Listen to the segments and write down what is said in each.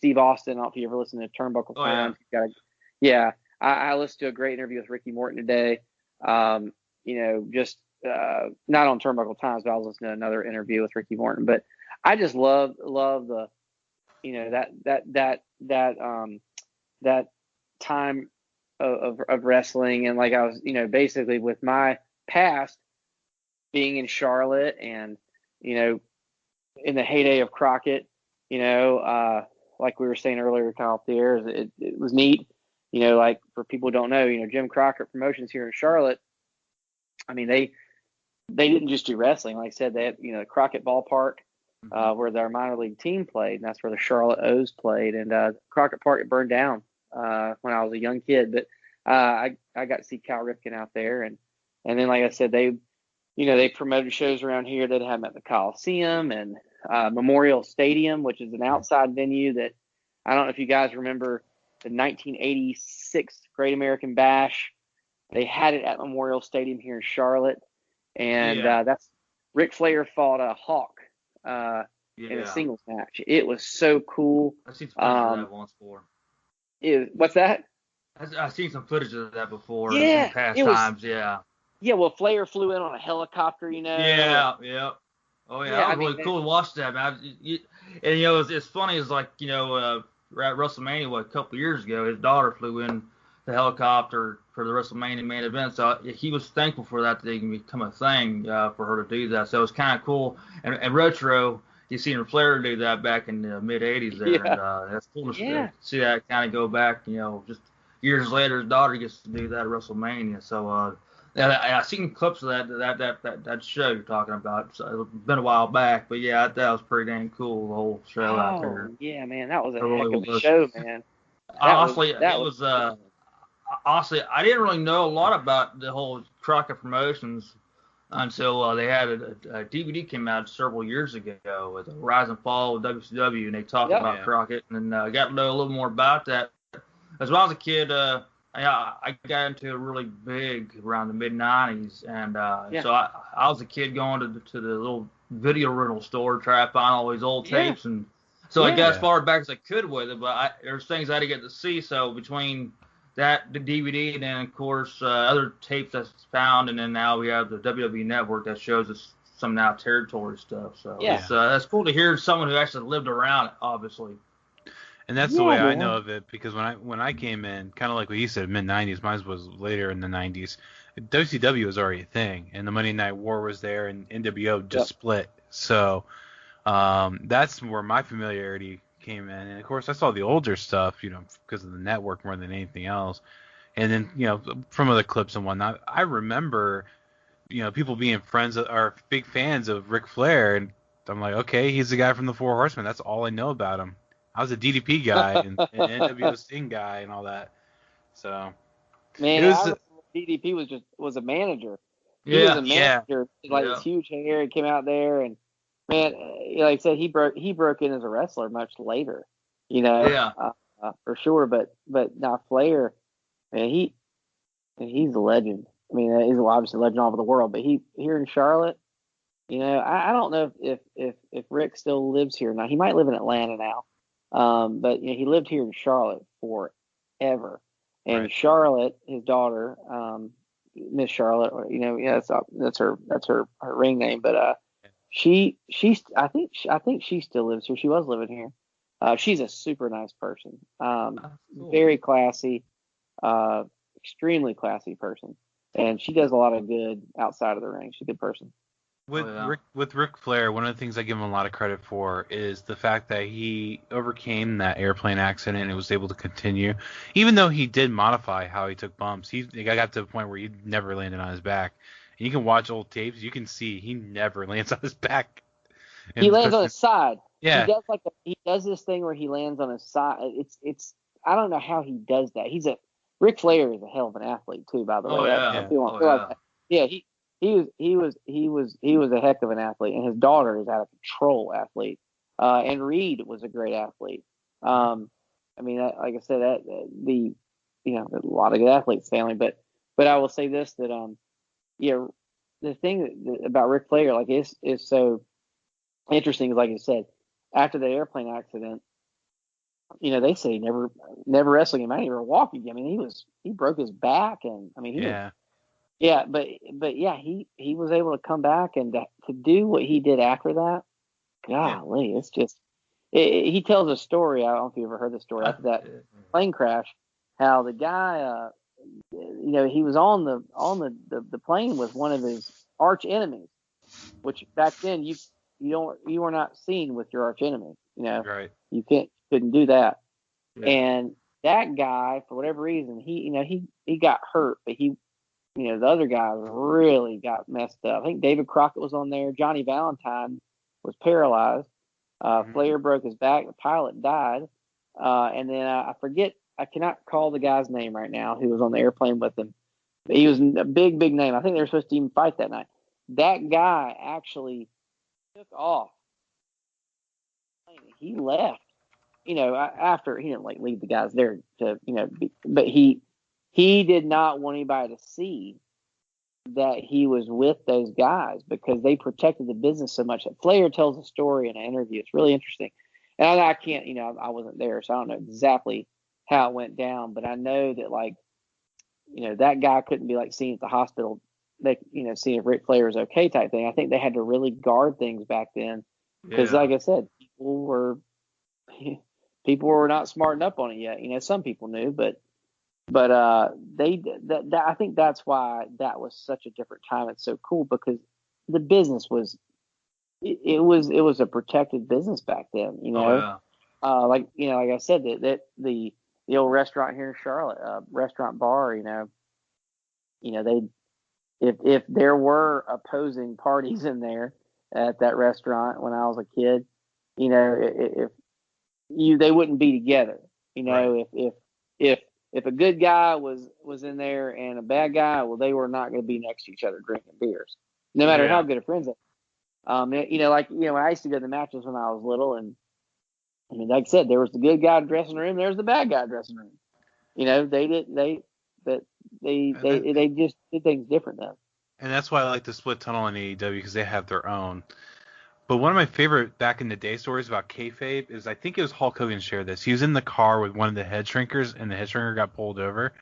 Steve Austin. I don't know if you ever listened to Turnbuckle Oh, Times. Yeah. I listened to a great interview with Ricky Morton today. Just not on Turnbuckle Times, but I was listening to another interview with Ricky Morton. But I just love the, that time of wrestling. And like I was, basically with my past being in Charlotte and, in the heyday of Crockett, like we were saying earlier, kind of off the air, it was neat. Like for people who don't know, Jim Crockett Promotions here in Charlotte, I mean, they didn't just do wrestling. Like I said, they had, Crockett Ballpark, where their minor league team played, and that's where the Charlotte O's played. And Crockett Park, it burned down when I was a young kid. But I got to see Cal Ripken out there. And then, like I said, they promoted shows around here. They'd have them at the Coliseum and Memorial Stadium, which is an outside venue that I don't know if you guys remember the 1986 Great American Bash. They had it at Memorial Stadium here in Charlotte. And that's Ric Flair fought a Hawk in a singles match. It was so cool. I've seen some footage of that once before. What's that? I've seen some footage of that before in past times. Yeah. Yeah, well, Flair flew in on a helicopter, Yeah. Oh, yeah. That was really cool to watch that, man. It's funny. It's like, at WrestleMania, a couple of years ago, his daughter flew in the helicopter for the WrestleMania main event. So he was thankful for that they can become a thing for her to do that. So it was kind of cool. And retro, you seen Flair do that back in the mid '80s there, and that's cool to see that kind of go back. Just years later, his daughter gets to do that at WrestleMania. So I've seen clips of that show you're talking about. So it's been a while back, but yeah, that was pretty dang cool. The whole show out there. Yeah, man, that was a heck of a show, man. Honestly, I didn't really know a lot about the whole Crockett Promotions until they had a DVD came out several years ago with the Rise and Fall of WCW, and they talked about Crockett, and I got to know a little more about that. As when I was a kid, I got into it really big around the mid '90s, and so I was a kid going to the little video rental store trying to find all these old tapes, and so I got as far back as I could with it, but there's things I had to get to see. So between that, the DVD, and then of course other tapes that's found, and then now we have the WWE Network that shows us some now territory stuff. So it's cool to hear someone who actually lived around it, obviously. And that's the way I know of it, because when I came in, kind of like what you said, mid '90s, mine was later in the '90s. WCW was already a thing, and the Monday Night War was there, and NWO just split. So that's where my familiarity came in, and of course I saw the older stuff, because of the network more than anything else. And then from other clips and whatnot, I remember people being friends or big fans of Ric Flair, and I'm like, okay, he's the guy from the Four Horsemen. That's all I know about him. I was a DDP guy and NWO Sting guy and all that. So man, DDP was a manager. He was a manager, like this huge hair. He came out there, and man, like I said, he broke in as a wrestler much later, for sure. But now Flair, man, he's a legend. I mean, he's obviously a legend all over the world. But he here in Charlotte, I don't know if Rick still lives here now. He might live in Atlanta now. But he lived here in Charlotte forever, and Charlotte, his daughter, Miss Charlotte, that's her ring name. But I think she still lives here. She was living here. She's a super nice person. Very classy, extremely classy person, and she does a lot of good outside of the ring. She's a good person. With Ric Flair, one of the things I give him a lot of credit for is the fact that he overcame that airplane accident and was able to continue. Even though he did modify how he took bumps, he got to the point where he never landed on his back. And you can watch old tapes, you can see he never lands on his back. And he lands on his side. Yeah. He does this thing where he lands on his side. It's I don't know how he does that. Ric Flair is a hell of an athlete too, by the way. He was a heck of an athlete, and his daughter is out of control athlete. And Reed was a great athlete. I mean, like I said, a lot of good athletes family. But I will say this, that the thing about Ric Flair is so interesting is, like you said, after the airplane accident, they say he never wrestled again, or walk again. I mean, he broke his back, and I mean, but yeah, he was able to come back and to do what he did after that. Golly, it's just he tells a story. I don't know if you ever heard the story after that plane crash. How the guy, he was on the plane with one of his arch enemies, which back then you were not seen with your arch enemy. Right. You couldn't do that. Yeah. And that guy, for whatever reason, he got hurt, but the other guy really got messed up. I think David Crockett was on there. Johnny Valentine was paralyzed. Flair broke his back. The pilot died. And then I forget. I cannot call the guy's name right now who was on the airplane with him. He was a big name. I think they were supposed to even fight that night. That guy actually took off. He left. After he didn't leave the guys there to but he did not want anybody to see that he was with those guys because they protected the business so much. Flair tells a story in an interview. It's really interesting. And I can't, I wasn't there, so I don't know exactly how it went down, but I know that that guy couldn't be seen at the hospital, seeing if Ric Flair was okay type thing. I think they had to really guard things back then because, like I said, people were not smartened up on it yet. Some people knew, but they that I think that's why that was such a different time. It's so cool because the business was it was a protected business back then. Like I said, that the old restaurant here in Charlotte, restaurant bar. They if there were opposing parties in there at that restaurant when I was a kid, they wouldn't be together. Right. If a good guy was in there and a bad guy, well, they were not going to be next to each other drinking beers, no matter how good of friends they were. When I used to go to the matches when I was little, and I mean, like I said, there was the good guy dressing room, there's the bad guy dressing room. They just did things different then. And that's why I like the split tunnel in AEW because they have their own. But one of my favorite back in the day stories about kayfabe is I think it was Hulk Hogan shared this. He was in the car with one of the head shrinkers, and the head shrinker got pulled over.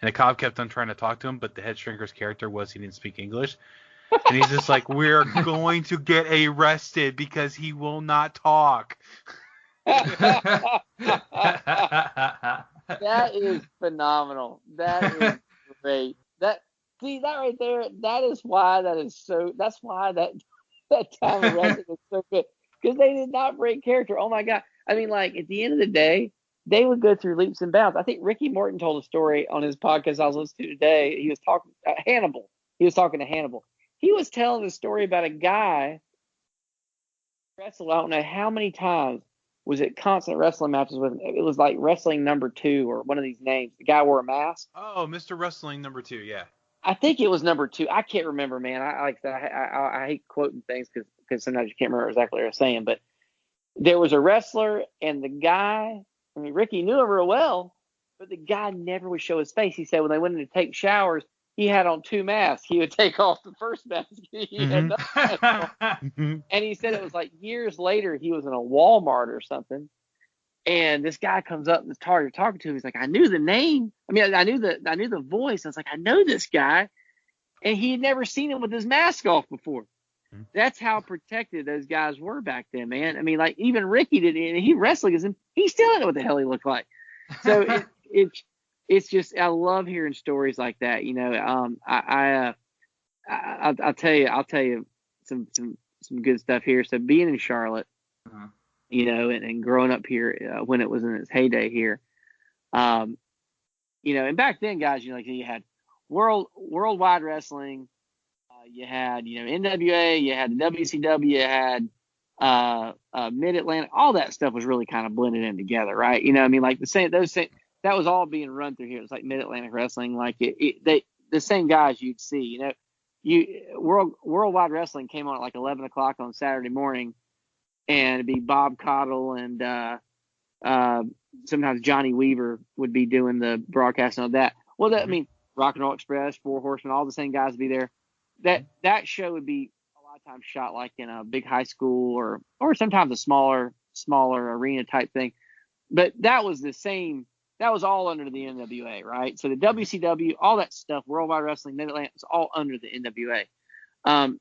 And the cop kept on trying to talk to him, but the head shrinker's character was he didn't speak English. And he's just like, we're going to get arrested because he will not talk. That is phenomenal. That is great. That right there, that's why that time of wrestling was so good. Because they did not break character. Oh my God. I mean, at the end of the day, they would go through leaps and bounds. I think Ricky Morton told a story on his podcast I was listening to today. He was talking Hannibal. He was talking to Hannibal. He was telling a story about a guy wrestled, I don't know how many times, was it constant wrestling matches with him. It was like Wrestling Number 2 or one of these names. The guy wore a mask. Oh, Mr. Wrestling Number 2, yeah. I think it was Number 2. I can't remember, man. I hate quoting things because sometimes you can't remember exactly what I was saying. But there was a wrestler, and the guy, I mean, Ricky knew him real well, but the guy never would show his face. He said when they went in to take showers, he had on 2 masks. He would take off the first mask. He had another mask on. And he said it was like years later, he was in a Walmart or something. And this guy comes up and you're talking to him. He's like, I knew the name. I mean, I knew the voice. I was like, I know this guy. And he had never seen him with his mask off before. That's how protected those guys were back then, man. I mean, even Ricky did it. And he wrestled as him. He still didn't know what the hell he looked like. So it's just, I love hearing stories like that. I'll tell you some good stuff here. So being in Charlotte, and growing up here when it was in its heyday here, and back then, guys, you had worldwide wrestling, you had NWA, you had the WCW, you had Mid Atlantic, all that stuff was really kind of blended in together, right? That was all being run through here. It was like Mid Atlantic Wrestling, the same guys you'd see, Worldwide Wrestling came on at like 11 o'clock on Saturday morning. And it'd be Bob Cottle and sometimes Johnny Weaver would be doing the broadcasting of that. Well, I mean, Rock and Roll Express, Four Horsemen, all the same guys would be there. That show would be a lot of times shot in a big high school or sometimes a smaller arena type thing. but that was the same. That was all under the NWA, right? So the WCW, all that stuff, Worldwide Wrestling, Mid-Atlantic, was all under the NWA.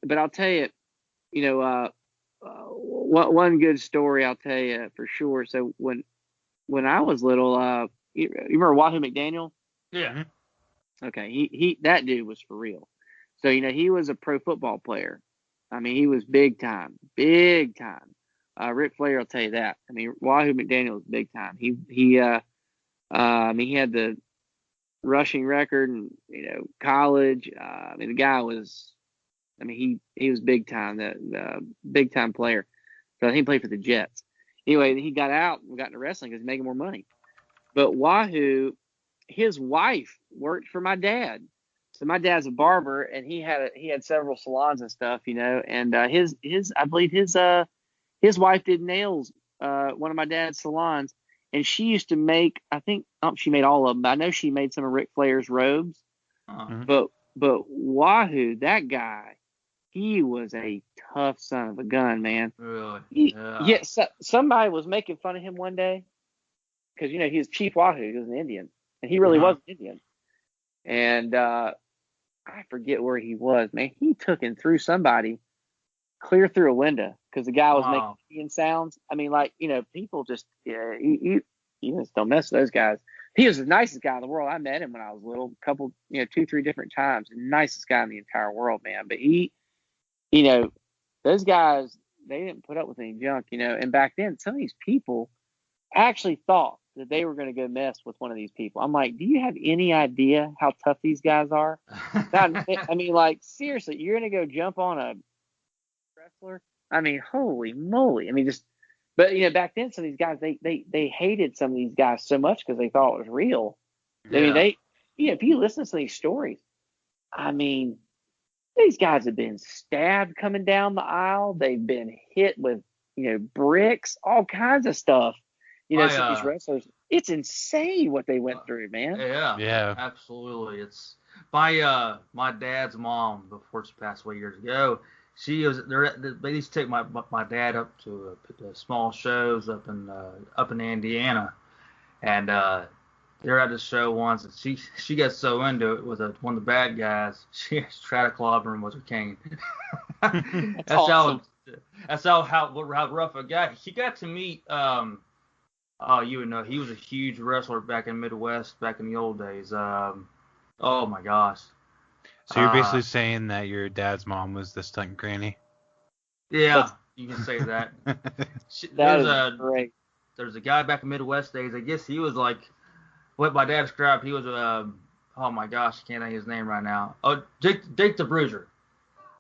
But I'll tell you, one good story I'll tell you for sure. So when I was little, you remember Wahoo McDaniel? Yeah. Okay, he that dude was for real. So he was a pro football player. I mean, he was big time, big time. Ric Flair will tell you that. I mean, Wahoo McDaniel was big time. I mean, he had the rushing record and college. I mean, the guy was. I mean, he was big time, the big time player. So I think he played for the Jets. Anyway, he got out and got into wrestling because he's making more money. But Wahoo, his wife worked for my dad. So my dad's a barber, and he had several salons and stuff, And his I believe his wife did nails, one of my dad's salons, and she used to make. I think she made all of them. But I know she made some of Ric Flair's robes. But Wahoo, that guy, he was a tough son of a gun, man. Really? Yeah. Somebody was making fun of him one day because he was Chief Wahoo. He was an Indian, and he really was an Indian. And I forget where he was, man. He took and threw somebody clear through a window because the guy was making Indian sounds. I mean, people just you just don't mess with those guys. He was the nicest guy in the world. I met him when I was little, a couple, 2-3 different times. The nicest guy in the entire world, man. But those guys, they didn't put up with any junk, And back then, some of these people actually thought that they were going to go mess with one of these people. I'm like, do you have any idea how tough these guys are? I mean, seriously, you're going to go jump on a wrestler? I mean, holy moly. I mean, but back then, some of these guys, they hated some of these guys so much because they thought it was real. Yeah. I mean, if you listen to these stories, I mean, these guys have been stabbed coming down the aisle. They've been hit with, bricks, all kinds of stuff. Some of these wrestlers, it's insane what they went through, man. Yeah, absolutely. It's my dad's mom, before she passed away years ago. They used to take my dad up to small shows up in Indiana, and they're at the show once, and she got so into it with one of the bad guys, she tried to clobber him with her cane. That's awesome. That's how rough it got. He got to meet you would know, he was a huge wrestler back in Midwest back in the old days. Oh my gosh. So you're basically saying that your dad's mom was the stunt granny? Yeah, you can say that. Great. There's a guy back in Midwest days. I guess he was like what my dad described. He was oh my gosh, I can't think of his name right now. Oh, Dick the Bruiser.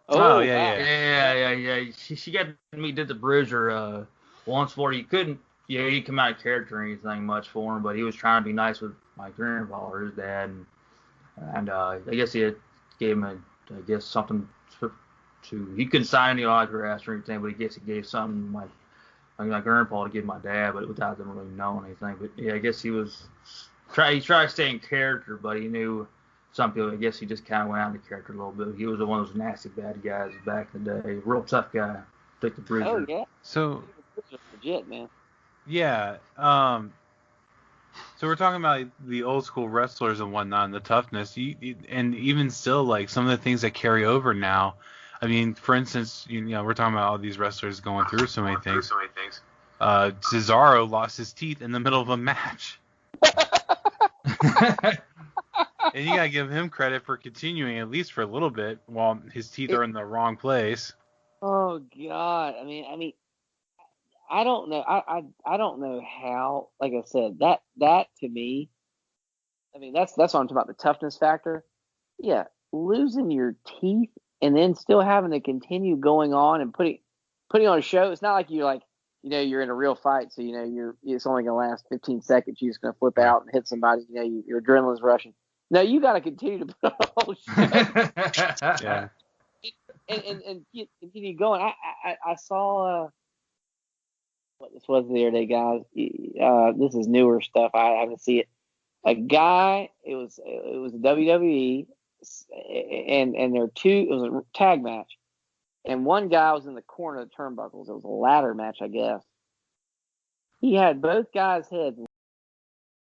Oh yeah. She got to meet Dick the Bruiser once before. He couldn't. Yeah, he come out of character or anything much for him, but he was trying to be nice with my grandpa or his dad, and I guess he gave him something to. He couldn't sign any autographs or anything, but I guess he gave something like my grandpa to give my dad, but without them really knowing anything. But yeah, I guess he tried to stay in character, but he knew some people. I guess he just kind of went out of character a little bit. He was one of those nasty bad guys back in the day, real tough guy, Dick the Bruiser. Oh yeah. So legit, man. Yeah. So we're talking about the old school wrestlers and whatnot, and the toughness, and even still, like some of the things that carry over now. I mean, for instance, we're talking about all these wrestlers going through so many things. Cesaro lost his teeth in the middle of a match. And you gotta give him credit for continuing at least for a little bit while his teeth are in the wrong place. Oh God! I mean. I don't know. I don't know how. Like I said, that to me, I mean, that's what I'm talking about, the toughness factor. Yeah, losing your teeth and then still having to continue going on and putting on a show. It's not like you're in a real fight, so it's only gonna last 15 seconds. You're just gonna flip out and hit somebody. Your adrenaline's rushing. No, you got to continue to put on a whole show. Yeah. And continue going. I saw. What this was the other day, guys. This is newer stuff. I haven't seen it. A guy. It was a WWE, and there were two. It was a tag match, and one guy was in the corner of the turnbuckles. It was a ladder match, I guess. He had both guys' heads